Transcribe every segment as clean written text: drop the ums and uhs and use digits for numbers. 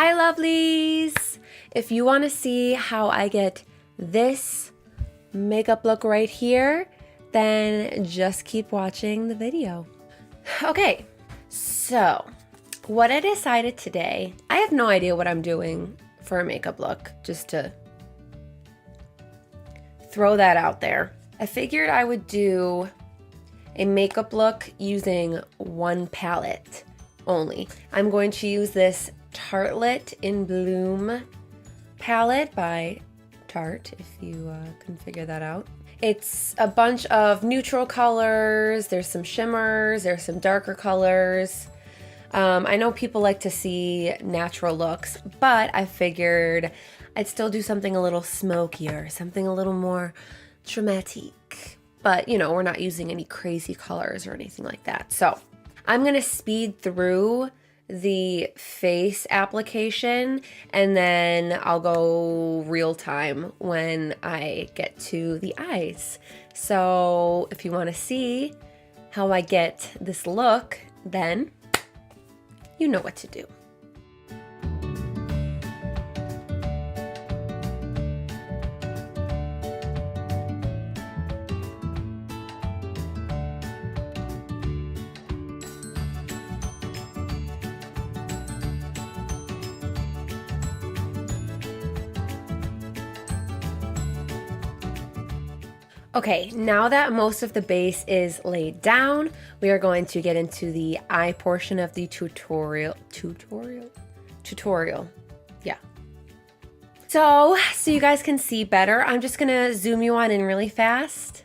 Hi lovelies! If you want to see how I get this makeup look right here, then just keep watching the video. Okay, so what I decided today, I have no idea what I'm doing for a makeup look, just to throw that out there. I figured I would do a makeup look using one palette only. I'm going to use this Tartelette in Bloom palette by Tarte, if you can figure that out. It's a bunch of neutral colors, there's some shimmers, there's some darker colors. I know people like to see natural looks, but I figured I'd still do something a little smokier, something a little more dramatic. But, you know, we're not using any crazy colors or anything like that. So I'm going to speed through the face application and then I'll go real time when I get to the eyes. So if you want to see how I get this look, then you know what to do. Okay, now that most of the base is laid down, we are going to get into the eye portion of the tutorial, yeah. So you guys can see better, I'm just gonna zoom you on in really fast.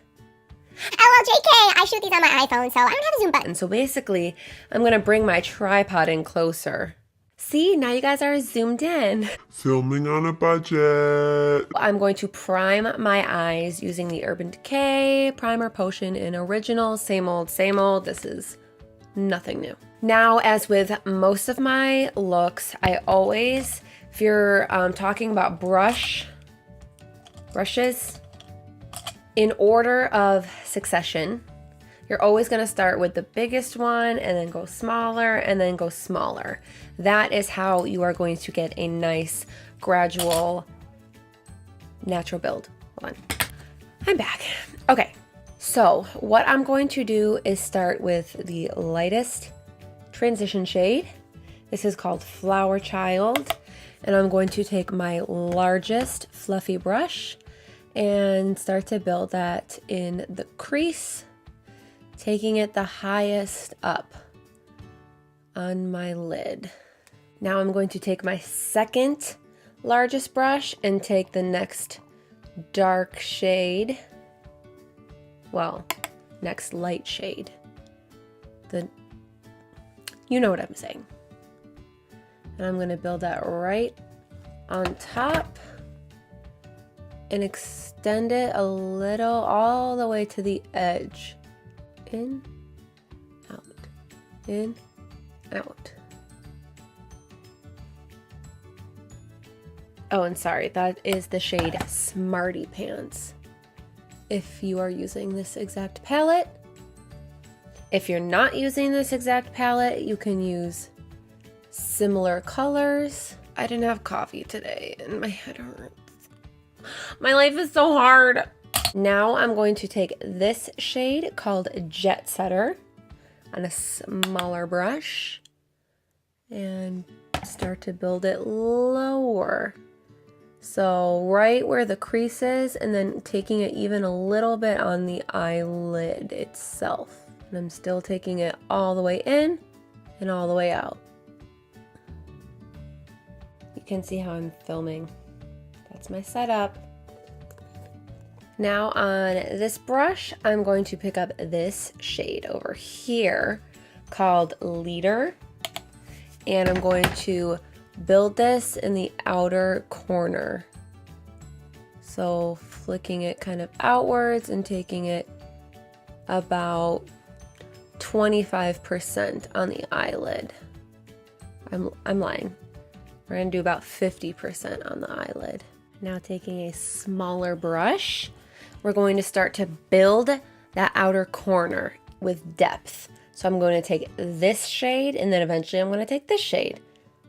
Oh, well, JK, I shoot these on my iPhone, so I don't have a zoom button. So basically, I'm gonna bring my tripod in closer. See, now you guys are zoomed in. Filming on a budget. I'm going to prime my eyes using the Urban Decay Primer Potion in Original. Same old, same old. This is nothing new. Now, as with most of my looks, I always, if you're talking about brushes, in order of succession, you're always going to start with the biggest one and then go smaller and then go smaller. That is how you are going to get a nice, gradual, natural build. Hold on. I'm back. Okay, so what I'm going to do is start with the lightest transition shade. This is called Flower Child. And I'm going to take my largest fluffy brush and start to build that in the crease, taking it the highest up on my lid. Now I'm going to take my second largest brush and take the next dark shade, well, next light shade. You know what I'm saying. And I'm gonna build that right on top and extend it a little all the way to the edge. In, out, in, out. Oh, and sorry, that is the shade Smarty Pants. If you are using this exact palette. If you're not using this exact palette, you can use similar colors. I didn't have coffee today and my head hurts. My life is so hard. Now I'm going to take this shade called Jet Setter on a smaller brush and start to build it lower. So right where the crease is, and then taking it even a little bit on the eyelid itself. And I'm still taking it all the way in and all the way out. You can see how I'm filming. That's my setup. Now on this brush, I'm going to pick up this shade over here called Leader. And I'm going to build this in the outer corner. So flicking it kind of outwards and taking it about 25% on the eyelid. I'm lying. We're gonna do about 50% on the eyelid. Now taking a smaller brush, we're going to start to build that outer corner with depth. So I'm going to take this shade and then eventually I'm going to take this shade.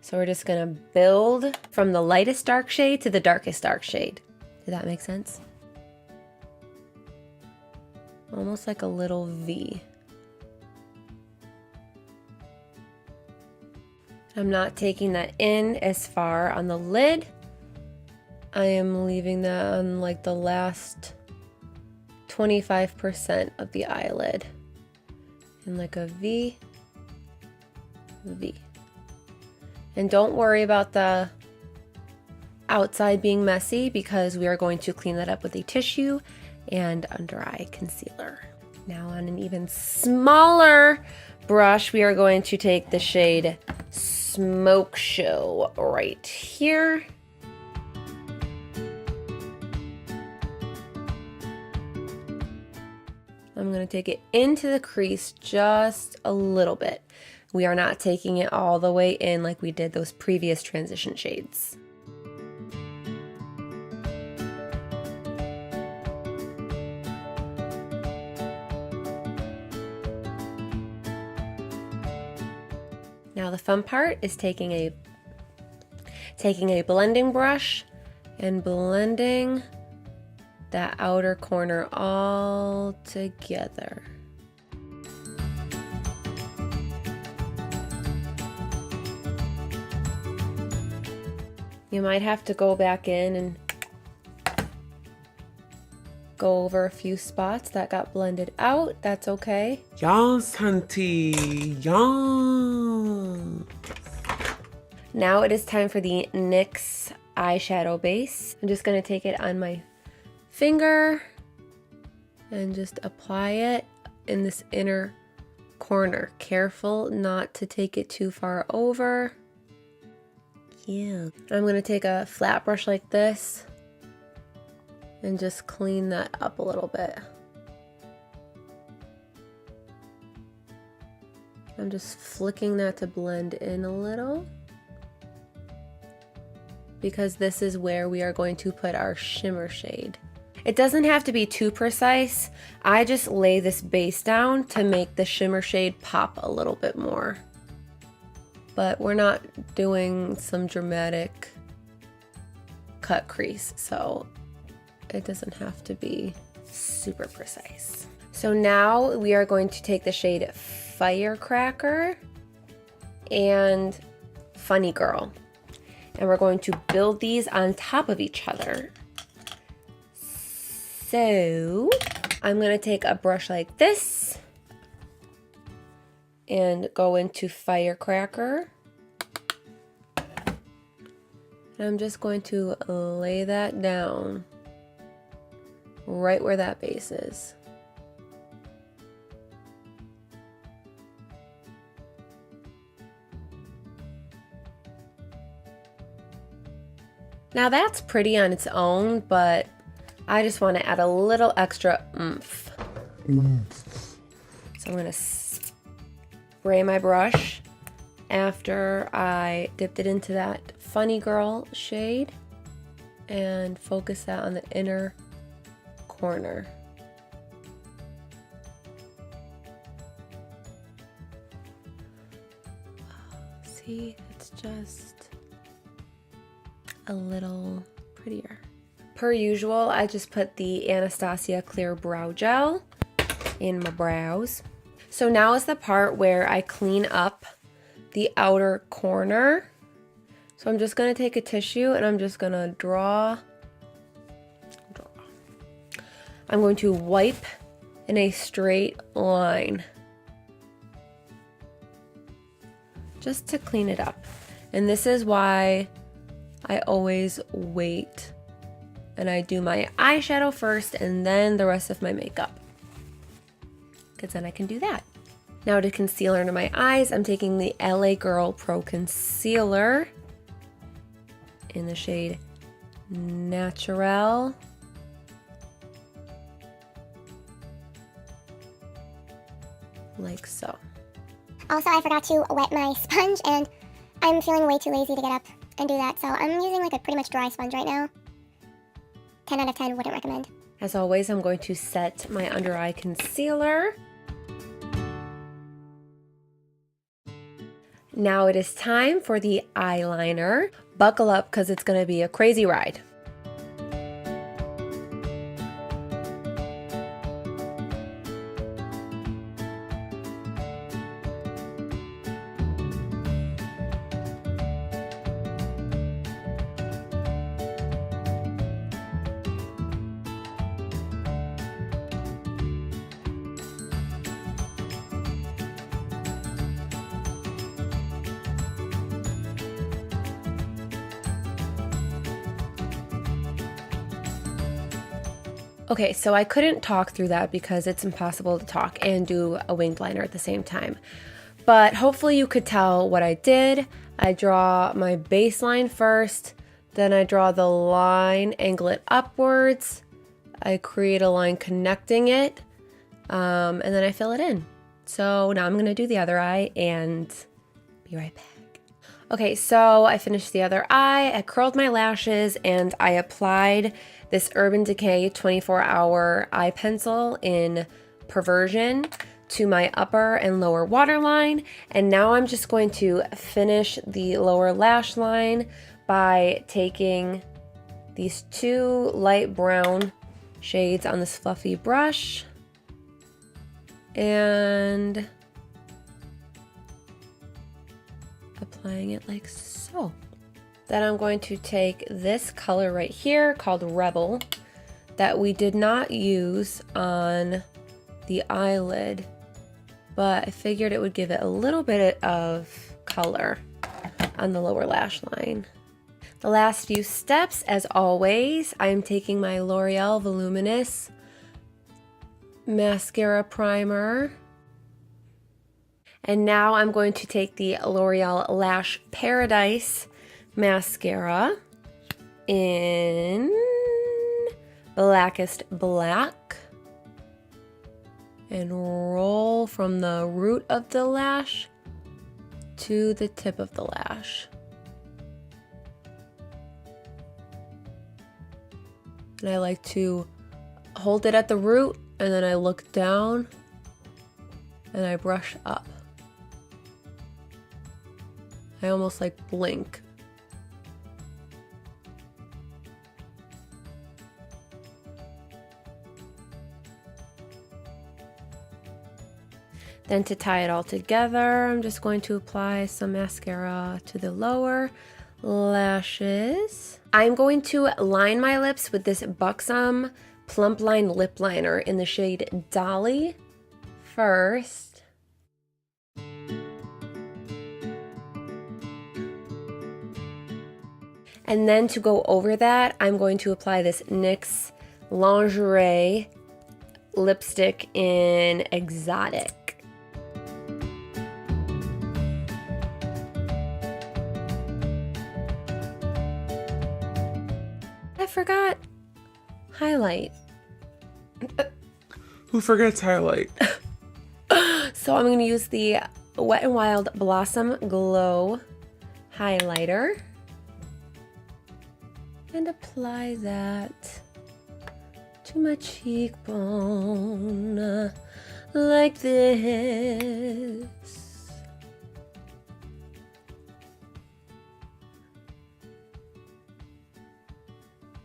So we're just gonna build from the lightest dark shade to the darkest dark shade. Did that make sense? Almost like a little V. I'm not taking that in as far on the lid. I am leaving that on like the last 25% of the eyelid. And like a V, V. And don't worry about the outside being messy because we are going to clean that up with a tissue and under eye concealer. Now on an even smaller brush, we are going to take the shade Smoke Show right here. I'm going to take it into the crease just a little bit. We are not taking it all the way in like we did those previous transition shades. Now the fun part is taking a blending brush and blending that outer corner all together. You might have to go back in and go over a few spots that got blended out. That's okay. Yes, hunty. Yes. Now it is time for the NYX eyeshadow base. I'm just going to take it on my finger and just apply it in this inner corner. Careful not to take it too far over. Yeah. I'm going to take a flat brush like this and just clean that up a little bit. I'm just flicking that to blend in a little because this is where we are going to put our shimmer shade. It doesn't have to be too precise. I just lay this base down to make the shimmer shade pop a little bit more. But we're not doing some dramatic cut crease, so it doesn't have to be super precise. So now we are going to take the shade Firecracker and Funny Girl, and we're going to build these on top of each other. So I'm going to take a brush like this and go into Firecracker. And I'm just going to lay that down right where that base is. Now that's pretty on its own, but I just want to add a little extra oomph. So I'm going to spray my brush after I dipped it into that Funny Girl shade and focus that on the inner corner. See, it's just a little prettier. Per usual, I just put the Anastasia Clear Brow Gel in my brows. So now is the part where I clean up the outer corner. So I'm just going to take a tissue and I'm just going to draw. I'm going to wipe in a straight line just to clean it up. And this is why I always wait and I do my eyeshadow first and then the rest of my makeup, because then I can do that. Now to concealer under my eyes, I'm taking the LA Girl Pro Concealer in the shade Natural. Like so. Also, I forgot to wet my sponge, and I'm feeling way too lazy to get up and do that, so I'm using like a pretty much dry sponge right now. 10 out of 10, wouldn't recommend. As always, I'm going to set my under eye concealer. Now it is time for the eyeliner. Buckle up because it's going to be a crazy ride. Okay, so I couldn't talk through that because it's impossible to talk and do a winged liner at the same time. But hopefully you could tell what I did. I draw my baseline first, then I draw the line, angle it upwards. I create a line connecting it, and then I fill it in. So now I'm gonna do the other eye and be right back. Okay, so I finished the other eye, I curled my lashes, and I applied this Urban Decay 24-hour eye pencil in Perversion to my upper and lower waterline. And now I'm just going to finish the lower lash line by taking these two light brown shades on this fluffy brush and applying it like so. Then I'm going to take this color right here called Rebel that we did not use on the eyelid, but I figured it would give it a little bit of color on the lower lash line. The last few steps, as always, I am taking my L'Oreal Voluminous mascara primer. And now I'm going to take the L'Oreal Lash Paradise mascara in Blackest Black and roll from the root of the lash to the tip of the lash. And I like to hold it at the root and then I look down and I brush up. I almost like blink. Then to tie it all together, I'm just going to apply some mascara to the lower lashes. I'm going to line my lips with this Buxom Plumpline lip liner in the shade Dolly first. And then to go over that, I'm going to apply this NYX Lingerie lipstick in Exotic. I forgot highlight. Who forgets highlight? So I'm going to use the Wet n Wild Blossom Glow highlighter and apply that to my cheekbone like this.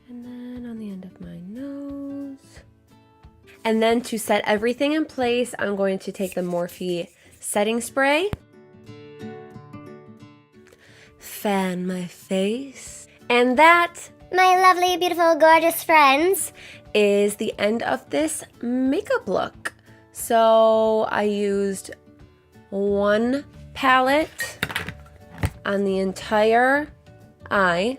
And then on the end of my nose. And then to set everything in place, I'm going to take the Morphe setting spray, fan my face, and that, My lovely, beautiful, gorgeous friends, is the end of this makeup look. So I used one palette on the entire eye.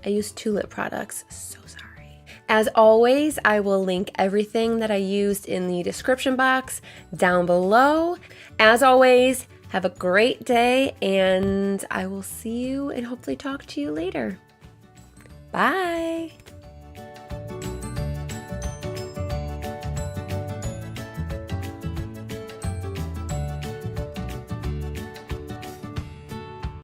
I used 2 lip products, so sorry. As always, I will link everything that I used in the description box down below. As always, have a great day and I will see you and hopefully talk to you later. Bye.